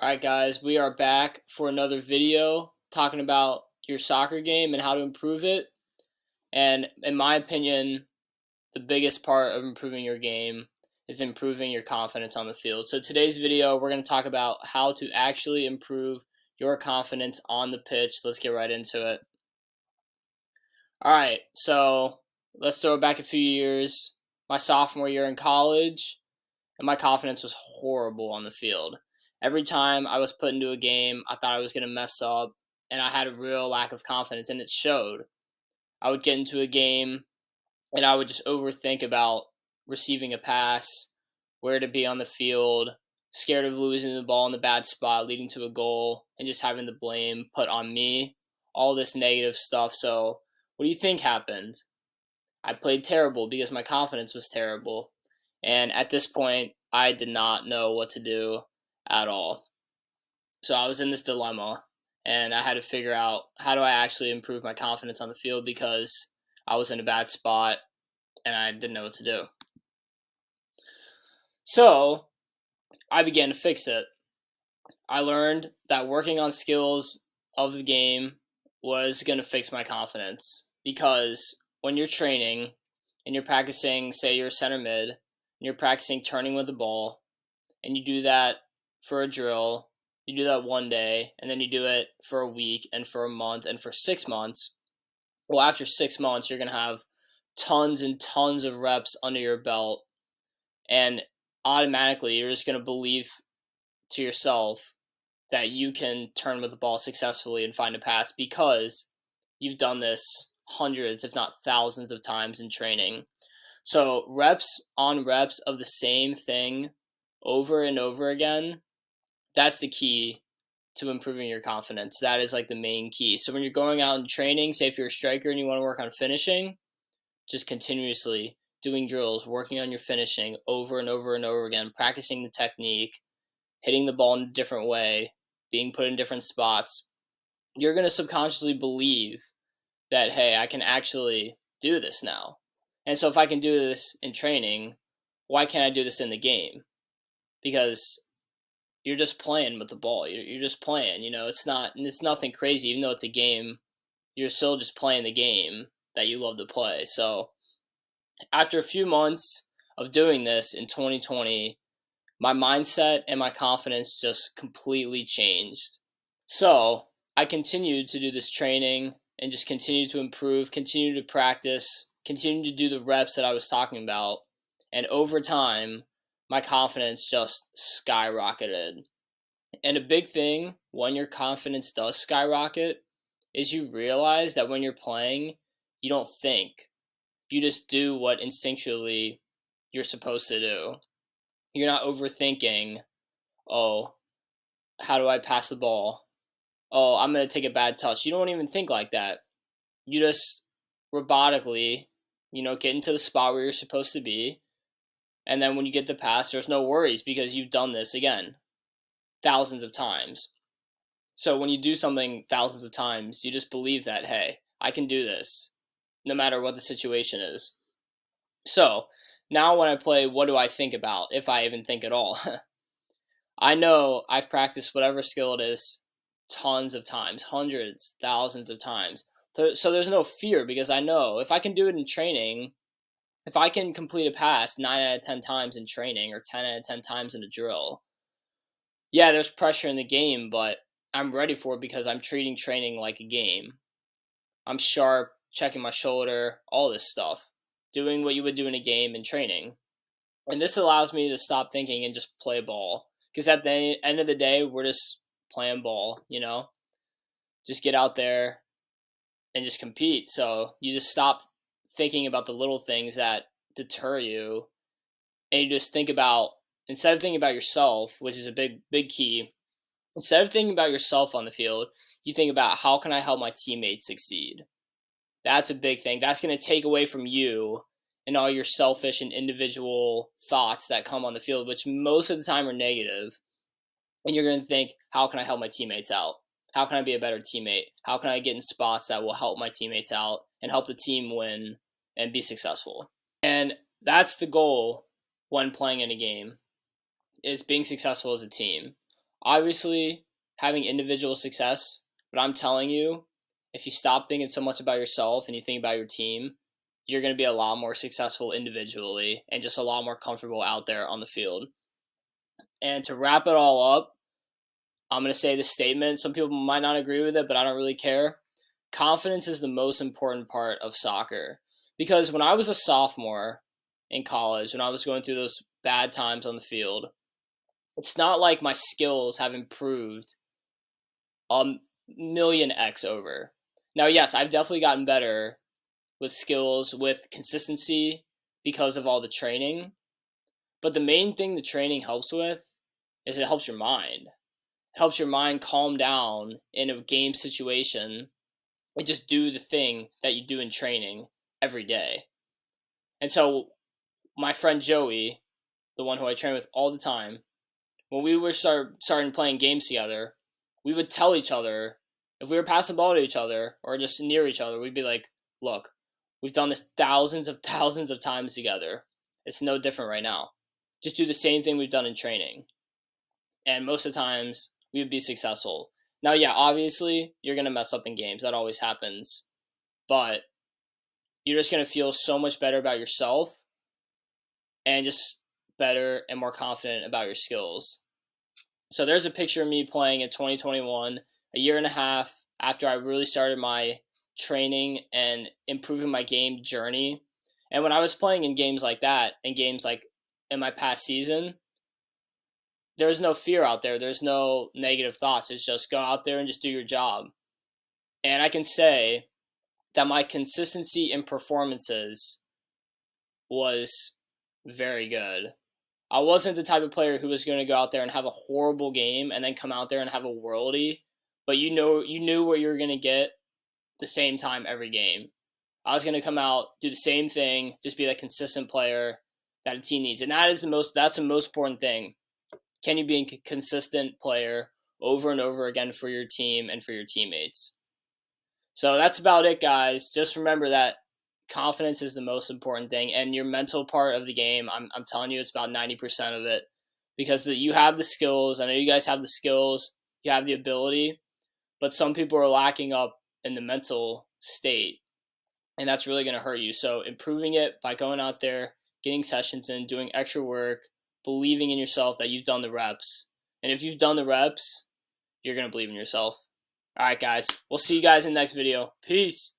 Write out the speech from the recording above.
Alright guys, we are back for another video talking about your soccer game and how to improve it. And in my opinion, the biggest part of improving your game is improving your confidence on the field. So today's video, we're going to talk about how to actually improve your confidence on the pitch. Let's get right into it. Alright, so let's throw it back a few years. My sophomore year in college, and my confidence was horrible on the field. Every time I was put into a game, I thought I was going to mess up, and I had a real lack of confidence, and it showed. I would get into a game, and I would just overthink about receiving a pass, where to be on the field, scared of losing the ball in the bad spot, leading to a goal, and just having the blame put on me. All this negative stuff. So, what do you think happened? I played terrible because my confidence was terrible. And at this point, I did not know what to do at all. So I was in this dilemma, and I had to figure out how do I actually improve my confidence on the field because I was in a bad spot and I didn't know what to do. So I began to fix it. I learned that working on skills of the game was going to fix my confidence because when you're training and you're practicing, say you're center mid, and you're practicing turning with the ball, and you do that for a drill, you do that one day, and then you do it for a week and for a month and for 6 months. Well, after 6 months, you're going to have tons and tons of reps under your belt, and automatically you're just going to believe to yourself that you can turn with the ball successfully and find a pass because you've done this hundreds, if not thousands of times in training. So reps on reps of the same thing over and over again, that's the key to improving your confidence. That is like the main key. So when you're going out and training, say if you're a striker and you want to work on finishing, just continuously doing drills, working on your finishing over and over and over again, practicing the technique, hitting the ball in a different way, being put in different spots. You're going to subconsciously believe that, hey, I can actually do this now. And so if I can do this in training, why can't I do this in the game? Because you're just playing with the ball. You're just playing. It's nothing crazy. Even though it's a game, you're still just playing the game that you love to play. So after a few months of doing this in 2020, my mindset and my confidence just completely changed. So I continued to do this training and just continue to improve, continue to practice, continue to do the reps that I was talking about. And over time, my confidence just skyrocketed. And a big thing when your confidence does skyrocket is you realize that when you're playing, you don't think. You just do what instinctually you're supposed to do. You're not overthinking, oh, how do I pass the ball? Oh, I'm going to take a bad touch. You don't even think like that. You just robotically, get into the spot where you're supposed to be. And then when you get the pass, there's no worries because you've done this again thousands of times. So when you do something thousands of times, you just believe that, hey, I can do this no matter what the situation is. So now when I play, what do I think about, if I even think at all? I know I've practiced whatever skill it is tons of times, hundreds, thousands of times. So there's no fear because I know if I can do it in training, if I can complete a pass 9 out of 10 times in training or 10 out of 10 times in a drill, yeah, there's pressure in the game, but I'm ready for it because I'm treating training like a game. I'm sharp, checking my shoulder, all this stuff, doing what you would do in a game in training. And this allows me to stop thinking and just play ball. Because at the end of the day, we're just playing ball. Just get out there and just compete. So you just stop thinking about the little things that deter you. And you just think about, instead of thinking about yourself, which is a big key, instead of thinking about yourself on the field, you think about how can I help my teammates succeed. That's a big thing. That's going to take away from you and all your selfish and individual thoughts that come on the field, which most of the time are negative. And you're going to think, how can I help my teammates out? How can I be a better teammate? How can I get in spots that will help my teammates out and help the team win and be successful? And that's the goal when playing in a game, is being successful as a team. Obviously, having individual success, but I'm telling you, if you stop thinking so much about yourself and you think about your team, you're going to be a lot more successful individually and just a lot more comfortable out there on the field. And to wrap it all up, I'm going to say this statement. Some people might not agree with it, but I don't really care. Confidence is the most important part of soccer. Because when I was a sophomore in college, when I was going through those bad times on the field, it's not like my skills have improved a million X over. Now, yes, I've definitely gotten better with skills, with consistency because of all the training. But the main thing the training helps with is it helps your mind. It helps your mind calm down in a game situation and just do the thing that you do in training every day. And so, my friend Joey, the one who I train with all the time, when we were starting playing games together, we would tell each other if we were passing the ball to each other or just near each other, we'd be like, "Look, we've done this thousands of times together. It's no different right now. Just do the same thing we've done in training." And most of the times, we would be successful. Now, yeah, obviously, you're gonna mess up in games. That always happens, but you're just gonna feel so much better about yourself and just better and more confident about your skills. So there's a picture of me playing in 2021, a year and a half after I really started my training and improving my game journey. And when I was playing in games like that, in games like in my past season, there's no fear out there. There's no negative thoughts. It's just go out there and just do your job. And I can say that my consistency in performances was very good. I wasn't the type of player who was going to go out there and have a horrible game and then come out there and have a worldie, but you knew what you were going to get the same time every game. I was going to come out, do the same thing, just be that consistent player that a team needs. And that's the most important thing. Can you be a consistent player over and over again for your team and for your teammates? So that's about it, guys. Just remember that confidence is the most important thing, and your mental part of the game. I'm telling you, it's about 90% of it because you have the skills. I know you guys have the skills, you have the ability, but some people are lacking up in the mental state, and that's really going to hurt you. So improving it by going out there, getting sessions in, doing extra work, believing in yourself that you've done the reps, and if you've done the reps, you're going to believe in yourself. All right, guys. We'll see you guys in the next video. Peace.